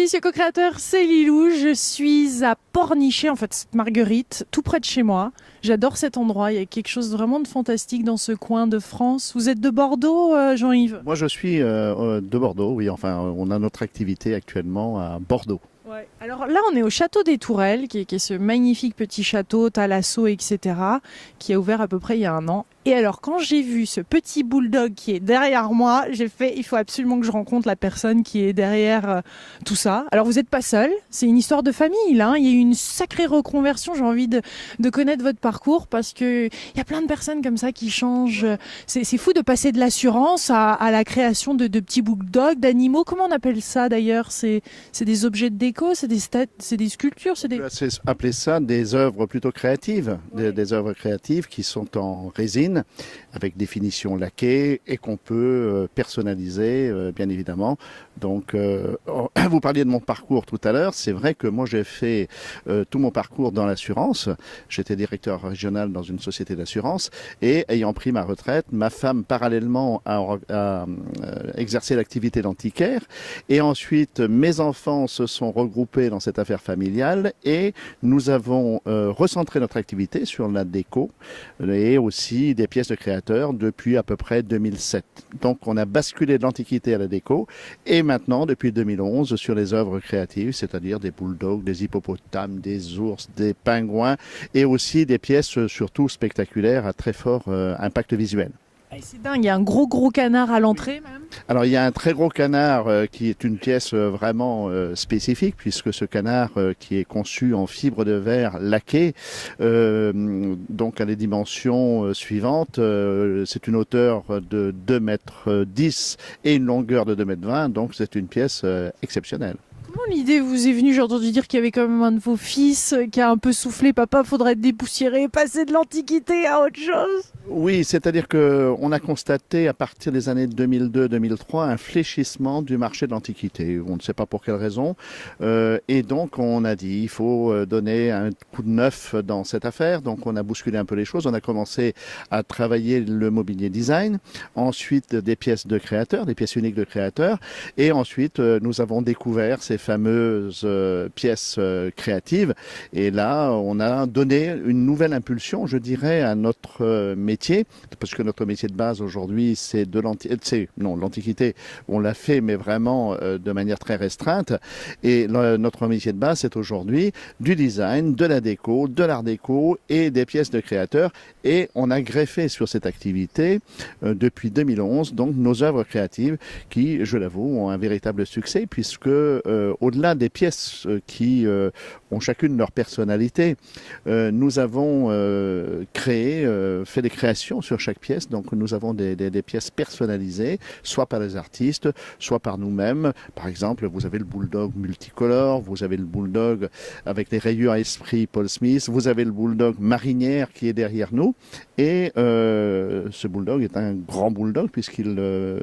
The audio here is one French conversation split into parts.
Délicieux Co-Créateur, c'est Lilou. Je suis à Pornichet, en fait, Marguerite, tout près de chez moi. J'adore cet endroit. Il y a quelque chose vraiment de fantastique dans ce coin de France. Vous êtes de Bordeaux, Jean-Yves? Moi, je suis de Bordeaux, oui. Enfin, on a notre activité actuellement à Bordeaux. Ouais. Alors là, on est au château des Tourelles, qui est ce magnifique petit château, Thalasso, etc., qui a ouvert à peu près il y a un an. Et alors, quand j'ai vu ce petit bulldog qui est derrière moi, j'ai fait, il faut absolument que je rencontre la personne qui est derrière tout ça. Alors, vous n'êtes pas seul, c'est une histoire de famille, là. Il y a eu une sacrée reconversion. J'ai envie de connaître votre parcours parce que il y a plein de personnes comme ça qui changent. C'est fou de passer de l'assurance à la création de petits bulldogs, d'animaux. Comment on appelle ça d'ailleurs? C'est des objets de déco, c'est des sculptures, c'est des... C'est appeler ça des œuvres plutôt créatives, Ouais. des œuvres créatives qui sont en résine, avec des finitions laquées et qu'on peut personnaliser, bien évidemment. Donc, vous parliez de mon parcours tout à l'heure. C'est vrai que moi, j'ai fait tout mon parcours dans l'assurance. J'étais directeur régional dans une société d'assurance et ayant pris ma retraite, ma femme, parallèlement, a exercé l'activité d'antiquaire. Et ensuite, mes enfants se sont regroupés dans cette affaire familiale et nous avons recentré notre activité sur la déco et aussi des pièces de créateurs depuis à peu près 2007. Donc on a basculé de l'antiquité à la déco et maintenant depuis 2011 sur les œuvres créatives, c'est-à-dire des bulldogs, des hippopotames, des ours, des pingouins et aussi des pièces surtout spectaculaires à très fort impact visuel. C'est dingue, il y a un gros canard à l'entrée même. Alors il y a un très gros canard qui est une pièce vraiment spécifique puisque ce canard qui est conçu en fibre de verre laquée, donc à les dimensions suivantes, c'est une hauteur de 2,10 m et une longueur de 2,20 m, donc c'est une pièce exceptionnelle. Comment l'idée vous est venue? J'ai entendu dire qu'il y avait quand même un de vos fils qui a un peu soufflé, papa, faudrait être dépoussiéré, passer de l'antiquité à autre chose. Oui, c'est-à-dire que on a constaté à partir des années 2002-2003 un fléchissement du marché de l'antiquité. On ne sait pas pour quelle raison. Et donc on a dit il faut donner un coup de neuf dans cette affaire. Donc on a bousculé un peu les choses. On a commencé à travailler le mobilier design, ensuite des pièces de créateurs, des pièces uniques de créateurs, et ensuite nous avons découvert ces fameuses pièces créatives. Et là, on a donné une nouvelle impulsion, je dirais, à notre métier, parce que notre métier de base aujourd'hui, c'est de l'antiquité. Non, l'antiquité, on l'a fait, mais vraiment de manière très restreinte. Et notre métier de base, c'est aujourd'hui du design, de la déco, de l'art déco et des pièces de créateurs. Et on a greffé sur cette activité depuis 2011, donc nos œuvres créatives qui, je l'avoue, ont un véritable succès, puisque au-delà des pièces qui ont chacune leur personnalité, nous avons créé, fait des créations sur chaque pièce. Donc nous avons des pièces personnalisées, soit par les artistes, soit par nous-mêmes. Par exemple, vous avez le bulldog multicolore, vous avez le bulldog avec les rayures à esprit Paul Smith, vous avez le bulldog marinière qui est derrière nous. Et ce bulldog est un grand bulldog puisqu'il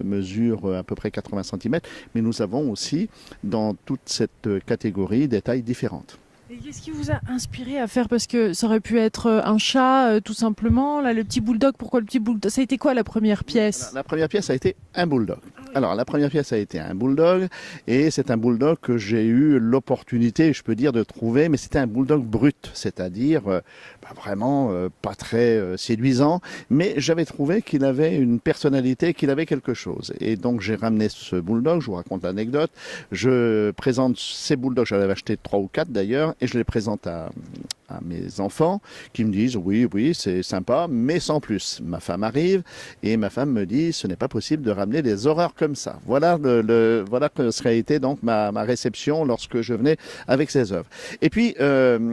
mesure à peu près 80 cm. Mais nous avons aussi dans toute cette catégorie des tailles différentes. Et qu'est-ce qui vous a inspiré à faire? Parce que ça aurait pu être un chat, tout simplement. Là, le petit bulldog, pourquoi le petit bulldog? Ça a été quoi la première pièce? La première pièce a été un bulldog. Alors, la première pièce a été un bulldog, et c'est un bulldog que j'ai eu l'opportunité, je peux dire, de trouver, mais c'était un bulldog brut, c'est-à-dire vraiment pas très séduisant, mais j'avais trouvé qu'il avait une personnalité, qu'il avait quelque chose. Et donc, j'ai ramené ce bulldog, je vous raconte l'anecdote, je présente ces bulldogs, j'en avais acheté 3 ou 4 d'ailleurs, et je les présente à mes enfants qui me disent oui, c'est sympa, mais sans plus. Ma femme arrive et ma femme me dit ce n'est pas possible de ramener des horreurs comme ça. Voilà voilà que serait été donc ma réception lorsque je venais avec ces œuvres. Et puis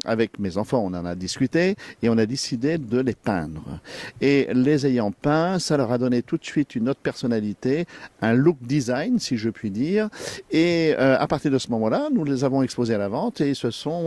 avec mes enfants, on en a discuté et on a décidé de les peindre. Et les ayant peints, ça leur a donné tout de suite une autre personnalité, un look design si je puis dire. Et à partir de ce moment-là, nous les avons exposés à la vente et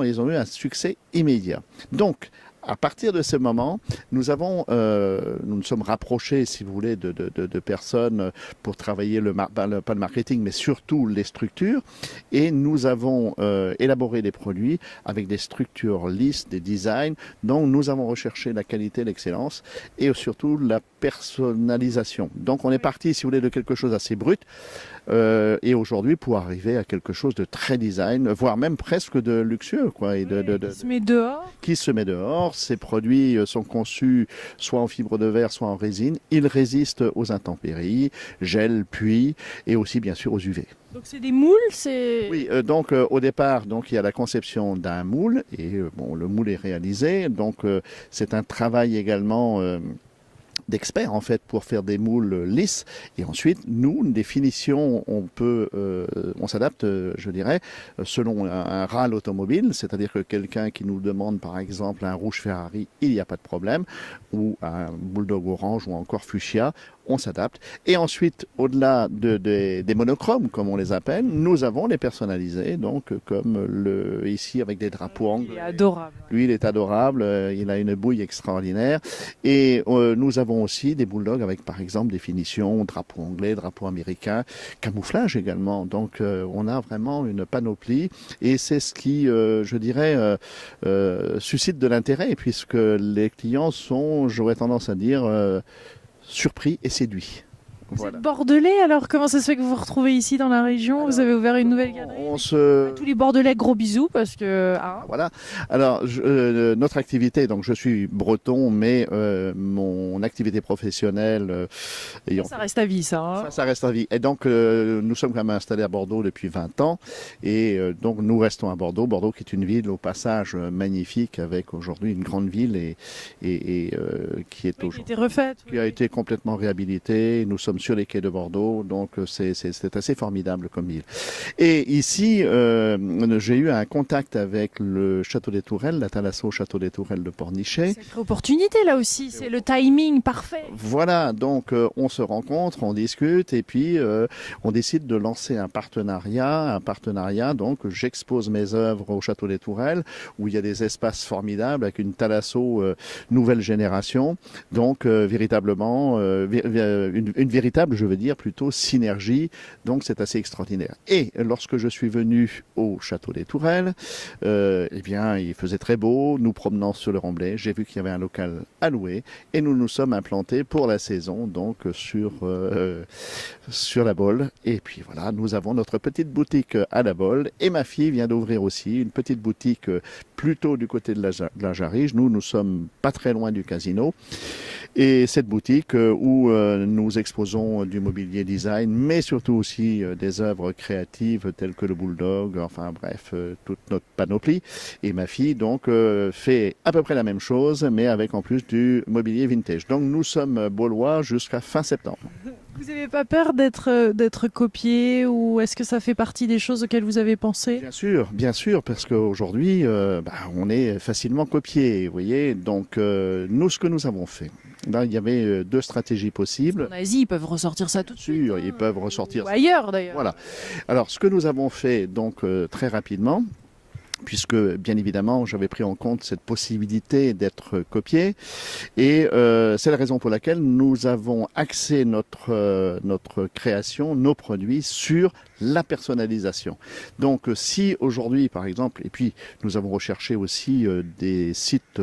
ils ont eu un succès immédiat. Donc, à partir de ce moment, nous nous sommes rapprochés, si vous voulez, de personnes pour travailler pas le marketing, mais surtout les structures. Et nous avons élaboré des produits avec des structures lisses, des designs. Donc, nous avons recherché la qualité, l'excellence et surtout la personnalisation. Donc, on est parti, si vous voulez, de quelque chose assez brut. Et aujourd'hui, pour arriver à quelque chose de très design, voire même presque de luxueux, quoi. Et qui se met dehors. Qui se met dehors. Ces produits sont conçus soit en fibre de verre, soit en résine. Ils résistent aux intempéries, gel, pluie et aussi bien sûr aux UV. Donc c'est des moules, Oui, donc au départ, donc il y a la conception d'un moule et bon, le moule est réalisé. Donc c'est un travail également d'experts en fait pour faire des moules lisses et ensuite nous des finitions on s'adapte je dirais selon un râle automobile, c'est-à-dire que quelqu'un qui nous demande par exemple un rouge Ferrari, il n'y a pas de problème, ou un bulldog orange ou encore fuchsia, on s'adapte. Et ensuite, au-delà des monochromes, comme on les appelle, nous avons les personnalisés, donc comme ici avec des drapeaux anglais. Il est adorable. Lui, il est adorable, il a une bouille extraordinaire. Et nous avons aussi des bulldogs avec, par exemple, des finitions, drapeau anglais, drapeau américain, camouflage également. Donc, on a vraiment une panoplie. Et c'est ce qui, je dirais, suscite de l'intérêt, puisque les clients sont, j'aurais tendance à dire, surpris et séduits. Vous êtes bordelais, alors comment ça se fait que vous vous retrouvez ici dans la région? Alors, vous avez ouvert une nouvelle galerie? À tous les bordelais, gros bisous parce que... Voilà. Alors, notre activité, donc je suis breton, mais mon activité professionnelle... ça reste à vie, ça. Hein, ça reste à vie. Et donc, nous sommes quand même installés à Bordeaux depuis 20 ans. Et donc, nous restons à Bordeaux. Bordeaux qui est une ville au passage magnifique avec aujourd'hui une grande ville et qui est qui a été refaite. Qui a été complètement réhabilitée. Nous sommes sur les quais de Bordeaux, donc c'est assez formidable comme ville. Et ici, j'ai eu un contact avec le Château des Tourelles, la Thalasso Château des Tourelles de Pornichet. Sacrée opportunité là aussi, c'est le timing parfait. Voilà, donc on se rencontre, on discute et puis on décide de lancer un partenariat. Donc j'expose mes œuvres au Château des Tourelles où il y a des espaces formidables avec une Thalasso nouvelle génération. Donc véritablement une véritable, je veux dire, plutôt synergie. Donc, c'est assez extraordinaire. Et lorsque je suis venu au Château des Tourelles, eh bien, il faisait très beau. Nous promenant sur le Remblai, j'ai vu qu'il y avait un local à louer et nous nous sommes implantés pour la saison, donc sur la Baule. Et puis voilà, nous avons notre petite boutique à la Baule et ma fille vient d'ouvrir aussi une petite boutique plutôt du côté de la Jarige. Nous sommes pas très loin du casino. Et cette boutique où nous exposons du mobilier design, mais surtout aussi des œuvres créatives telles que le bulldog, enfin bref, toute notre panoplie. Et ma fille donc fait à peu près la même chose, mais avec en plus du mobilier vintage. Donc nous sommes Baulois jusqu'à fin septembre. Vous n'avez pas peur d'être copié ou est-ce que ça fait partie des choses auxquelles vous avez pensé? Bien sûr, parce qu'aujourd'hui, on est facilement copié, vous voyez. Donc nous, ce que nous avons fait, là, il y avait deux stratégies possibles. En Asie, ils peuvent ressortir ça tout de suite. Sûr, ils peuvent ressortir. Ou ailleurs d'ailleurs. Voilà. Alors, ce que nous avons fait donc très rapidement, puisque bien évidemment j'avais pris en compte cette possibilité d'être copié et c'est la raison pour laquelle nous avons axé notre création, nos produits sur la personnalisation. Donc si aujourd'hui par exemple, et puis nous avons recherché aussi des sites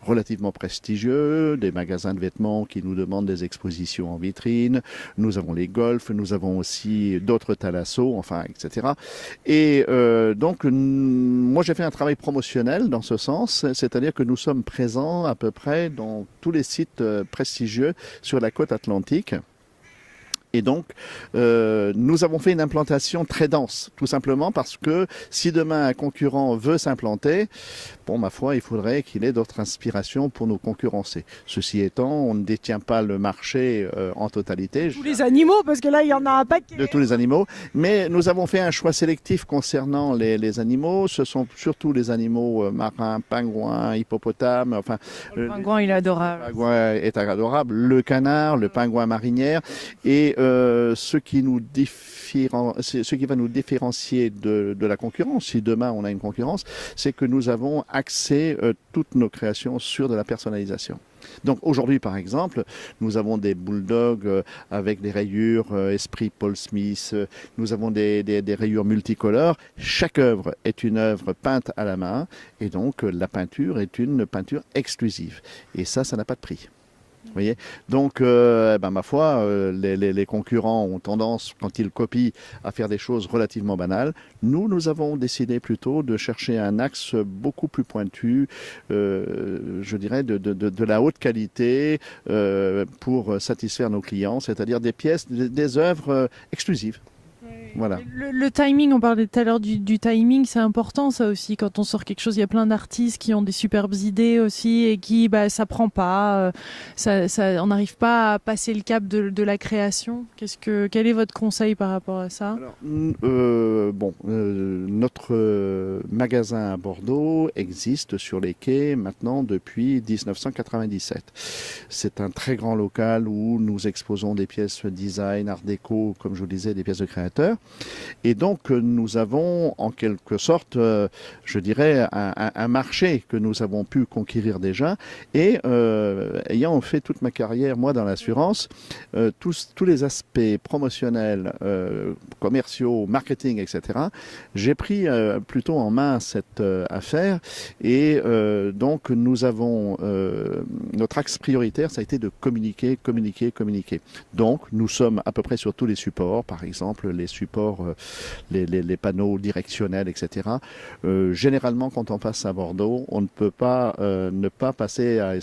relativement prestigieux, des magasins de vêtements qui nous demandent des expositions en vitrine, nous avons les golfs, nous avons aussi d'autres Thalasso, enfin, etc. Et donc, moi j'ai fait un travail promotionnel dans ce sens, c'est-à-dire que nous sommes présents à peu près dans tous les sites prestigieux sur la côte atlantique. Et donc, nous avons fait une implantation très dense, tout simplement parce que si demain un concurrent veut s'implanter, bon, ma foi, il faudrait qu'il ait d'autres inspirations pour nous concurrencer. Ceci étant, on ne détient pas le marché en totalité. Tous les animaux, parce que là, il y en a un paquet. De tous les animaux. Mais nous avons fait un choix sélectif concernant les animaux. Ce sont surtout les animaux marins, pingouins, hippopotames. Enfin, le pingouin, il est adorable. Le pingouin est adorable. Le canard, le pingouin marinière. Et ce qui va nous différencier de la concurrence, si demain on a une concurrence, c'est que nous avons axé toutes nos créations sur de la personnalisation. Donc aujourd'hui, par exemple, nous avons des bulldogs avec des rayures esprit Paul Smith, nous avons des rayures multicolores. Chaque œuvre est une œuvre peinte à la main et donc la peinture est une peinture exclusive. Et ça n'a pas de prix. Vous voyez, donc, ma foi, les concurrents ont tendance, quand ils copient, à faire des choses relativement banales. Nous avons décidé plutôt de chercher un axe beaucoup plus pointu, je dirais, de la haute qualité pour satisfaire nos clients, c'est-à-dire des pièces, des œuvres exclusives. Voilà. Le timing, on parlait tout à l'heure du timing, c'est important ça aussi. Quand on sort quelque chose, il y a plein d'artistes qui ont des superbes idées aussi et qui, ça prend pas, on n'arrive pas à passer le cap de la création. Quel est votre conseil par rapport à ça? Alors, notre magasin à Bordeaux existe sur les quais maintenant depuis 1997. C'est un très grand local où nous exposons des pièces design, art déco, comme je vous disais, des pièces de créateurs. Et donc, nous avons en quelque sorte, je dirais, un marché que nous avons pu conquérir déjà. Et ayant fait toute ma carrière, moi, dans l'assurance, tous les aspects promotionnels, commerciaux, marketing, etc., j'ai pris plutôt en main cette affaire. Et donc, nous avons notre axe prioritaire, ça a été de communiquer. Donc, nous sommes à peu près sur tous les supports, par exemple, les supports, les panneaux directionnels, etc. Généralement, quand on passe à Bordeaux, on ne peut pas ne pas passer à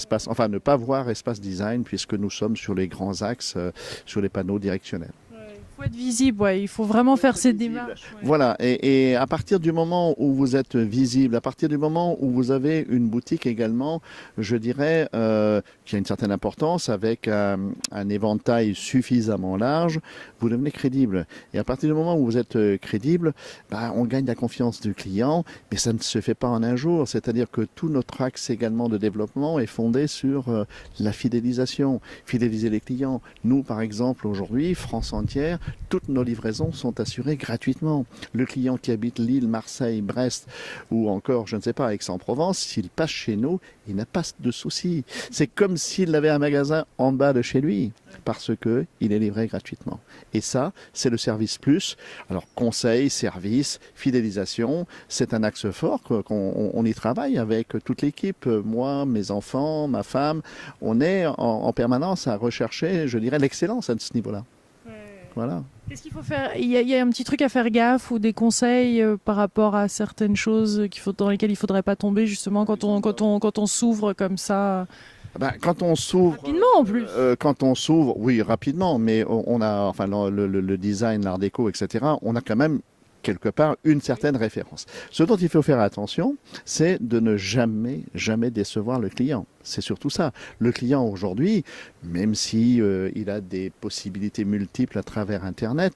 ne pas voir espace design puisque nous sommes sur les grands axes, sur les panneaux directionnels. Il faut être visible, il faut vraiment faire ces démarches. Ouais. Voilà, et à partir du moment où vous êtes visible, à partir du moment où vous avez une boutique également, je dirais, qui a une certaine importance, avec un éventail suffisamment large, vous devenez crédible. Et à partir du moment où vous êtes crédible, on gagne la confiance du client, mais ça ne se fait pas en un jour. C'est-à-dire que tout notre axe également de développement est fondé sur la fidélisation, fidéliser les clients. Nous, par exemple, aujourd'hui, France entière, toutes nos livraisons sont assurées gratuitement. Le client qui habite Lille, Marseille, Brest ou encore, je ne sais pas, Aix-en-Provence, s'il passe chez nous, il n'a pas de souci. C'est comme s'il avait un magasin en bas de chez lui parce qu'il est livré gratuitement. Et ça, c'est le service plus. Alors, conseil, service, fidélisation, c'est un axe fort qu'on y travaille avec toute l'équipe. Moi, mes enfants, ma femme, on est en permanence à rechercher, je dirais, l'excellence à ce niveau-là. Voilà. Qu'est-ce qu'il faut faire? Il y a un petit truc à faire gaffe ou des conseils par rapport à certaines choses dans lesquelles il ne faudrait pas tomber justement quand on s'ouvre comme ça? Quand on s'ouvre, rapidement en plus. Quand on s'ouvre, oui, rapidement, mais on a, enfin, le design, l'art déco, etc. On a quand même quelque part une certaine référence. Ce dont il faut faire attention, c'est de ne jamais décevoir le client. C'est surtout ça. Le client aujourd'hui, même si il a des possibilités multiples à travers Internet,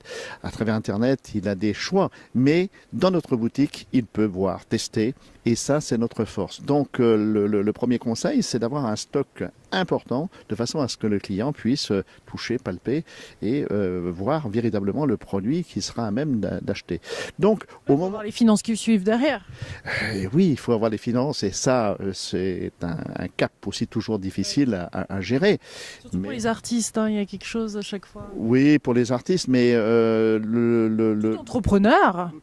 il a des choix. Mais dans notre boutique, il peut voir, tester, et ça, c'est notre force. Donc, le premier conseil, c'est d'avoir un stock important, de façon à ce que le client puisse toucher, palper et voir véritablement le produit qui sera à même d'acheter. Donc, au moment, les finances qui suivent derrière. Oui, il faut avoir les finances, et ça, c'est un cap aussi toujours difficile à gérer. Surtout pour les artistes, il y a quelque chose à chaque fois. Oui, pour les artistes, mais tout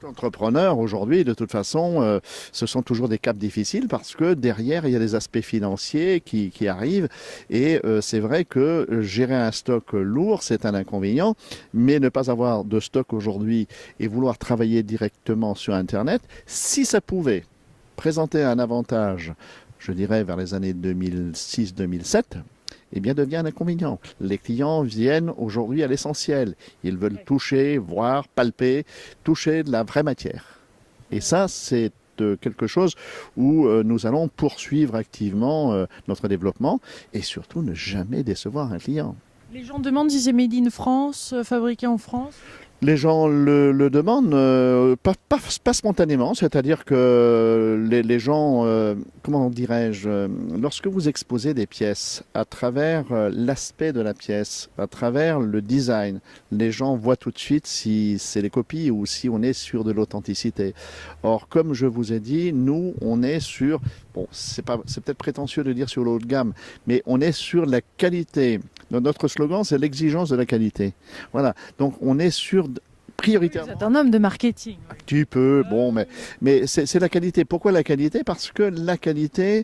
entrepreneur aujourd'hui, de toute façon, ce sont toujours des caps difficiles parce que derrière, il y a des aspects financiers qui arrivent, et c'est vrai que gérer un stock lourd, c'est un inconvénient, mais ne pas avoir de stock aujourd'hui et vouloir travailler directement sur Internet, si ça pouvait présenter un avantage, je dirais vers les années 2006-2007, eh bien, devient un inconvénient. Les clients viennent aujourd'hui à l'essentiel. Ils veulent toucher, voir, palper, toucher de la vraie matière. Et ça, c'est quelque chose où nous allons poursuivre activement notre développement et surtout ne jamais décevoir un client. Les gens demandent si c'est made in France, fabriqué en France. Les gens le demandent, pas spontanément, c'est-à-dire que les gens, comment dirais-je, lorsque vous exposez des pièces à travers l'aspect de la pièce, à travers le design, les gens voient tout de suite si c'est les copies ou si on est sur de l'authenticité. Or, comme je vous ai dit, nous, on est sur, bon, c'est peut-être prétentieux de dire sur le haut de gamme, mais on est sur la qualité. Notre slogan, c'est l'exigence de la qualité. Voilà. Donc, on est sur prioritairement. Vous êtes un homme de marketing. Un petit peu, bon, mais c'est la qualité. Pourquoi la qualité? Parce que la qualité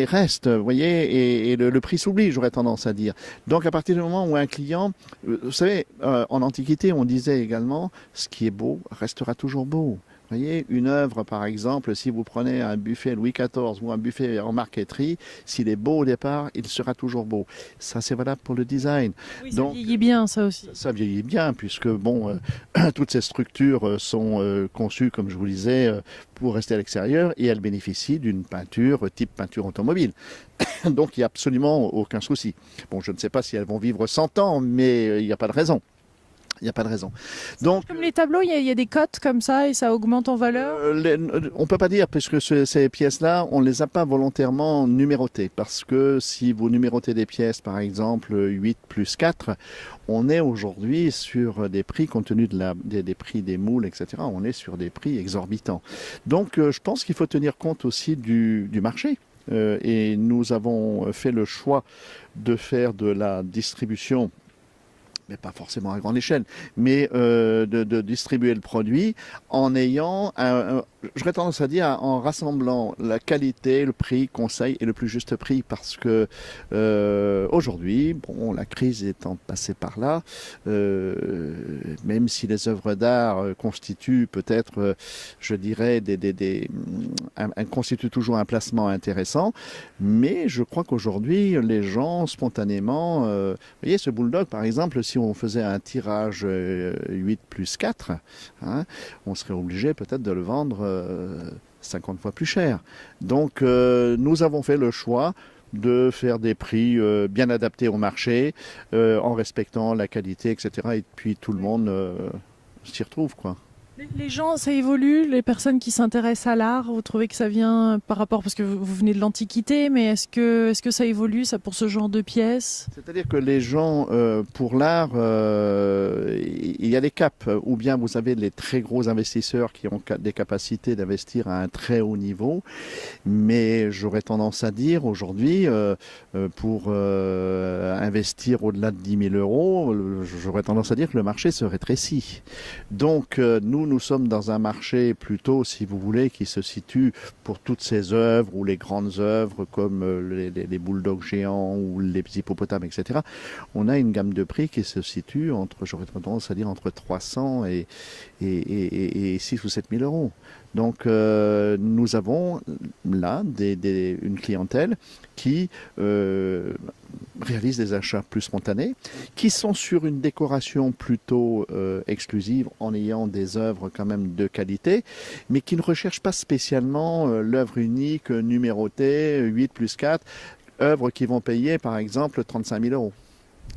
reste, vous voyez, et le prix s'oublie, j'aurais tendance à dire. Donc, à partir du moment où un client, vous savez, en Antiquité, on disait également, ce qui est beau restera toujours beau. Vous voyez, une œuvre, par exemple, si vous prenez un buffet Louis XIV ou un buffet en marqueterie, s'il est beau au départ, il sera toujours beau. Ça, c'est valable pour le design. Oui, ça vieillit bien, ça aussi. Ça vieillit bien, puisque bon, toutes ces structures sont conçues, comme je vous le disais, pour rester à l'extérieur, et elles bénéficient d'une peinture type peinture automobile. Donc, il n'y a absolument aucun souci. Bon, je ne sais pas si elles vont vivre 100 ans, mais il n'y a pas de raison. Il n'y a pas de raison. Donc, comme les tableaux, il y a des cotes comme ça et ça augmente en valeur. On ne peut pas dire, puisque ces pièces-là, on ne les a pas volontairement numérotées. Parce que si vous numérotez des pièces, par exemple 8 plus 4, on est aujourd'hui sur des prix, compte tenu des prix des moules, etc., on est sur des prix exorbitants. Donc je pense qu'il faut tenir compte aussi du marché. Et nous avons fait le choix de faire de la distribution, mais pas forcément à grande échelle, mais de distribuer le produit en ayant, j'aurais tendance à dire, en rassemblant la qualité, le prix, conseil et le plus juste prix, parce que aujourd'hui, bon, la crise étant passée par là, même si les œuvres d'art constituent peut-être, je dirais, constituent toujours un placement intéressant, mais je crois qu'aujourd'hui, les gens, spontanément, vous voyez, ce bulldog, par exemple, si on faisait un tirage 8 plus 4, hein, on serait obligé peut-être de le vendre 50 fois plus cher. Donc nous avons fait le choix de faire des prix bien adaptés au marché, en respectant la qualité, etc. Et puis tout le monde s'y retrouve, quoi. Les gens, ça évolue, les personnes qui s'intéressent à l'art, vous trouvez que ça vient par rapport, parce que vous venez de l'Antiquité, mais est-ce que ça évolue, ça, pour ce genre de pièces? C'est-à-dire que les gens, pour l'art, il y a des caps. Ou bien vous avez les très gros investisseurs qui ont des capacités d'investir à un très haut niveau, mais j'aurais tendance à dire aujourd'hui, pour investir au-delà de 10 000 euros, j'aurais tendance à dire que le marché se rétrécit. Donc nous sommes dans un marché plutôt, si vous voulez, qui se situe pour toutes ces œuvres ou les grandes œuvres comme les bulldogs géants ou les hippopotames, etc. On a une gamme de prix qui se situe entre, j'aurais tendance à dire, entre 300 et 6 ou 7 000 euros. Donc nous avons là une clientèle qui réalise des achats plus spontanés, qui sont sur une décoration plutôt exclusive en ayant des œuvres quand même de qualité, mais qui ne recherchent pas spécialement l'œuvre unique, numérotée, 8 plus 4, œuvres qui vont payer par exemple 35 000 euros.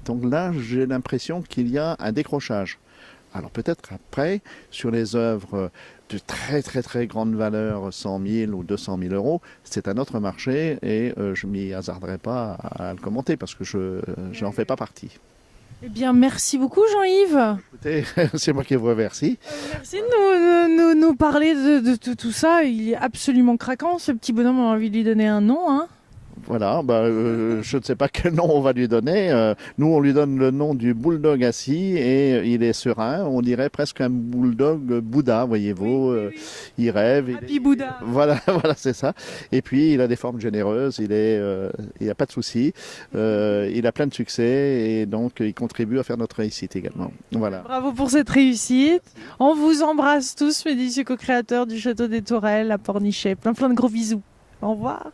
Donc là, j'ai l'impression qu'il y a un décrochage. Alors peut-être après, sur les œuvres de très très très grande valeur, 100 000 ou 200 000 euros, c'est un autre marché et je ne m'y hasarderai pas à le commenter parce que je n'en fais pas partie. Eh bien, merci beaucoup Jean-Yves. Écoutez, c'est moi qui vous remercie. Merci de nous parler de tout ça. Il est absolument craquant, ce petit bonhomme, on a envie de lui donner un nom, hein. Voilà, je ne sais pas quel nom on va lui donner. Nous, on lui donne le nom du bulldog assis et il est serein. On dirait presque un bulldog Bouddha, voyez-vous. Oui, oui. Il rêve. Happy Bouddha. Voilà, c'est ça. Et puis, il a des formes généreuses. Il n'y a pas de souci. Il a plein de succès et donc il contribue à faire notre réussite également. Voilà. Bravo pour cette réussite. On vous embrasse tous, mes délicieux co-créateurs du Château des Tourelles à Pornichet. Plein de gros bisous. Au revoir.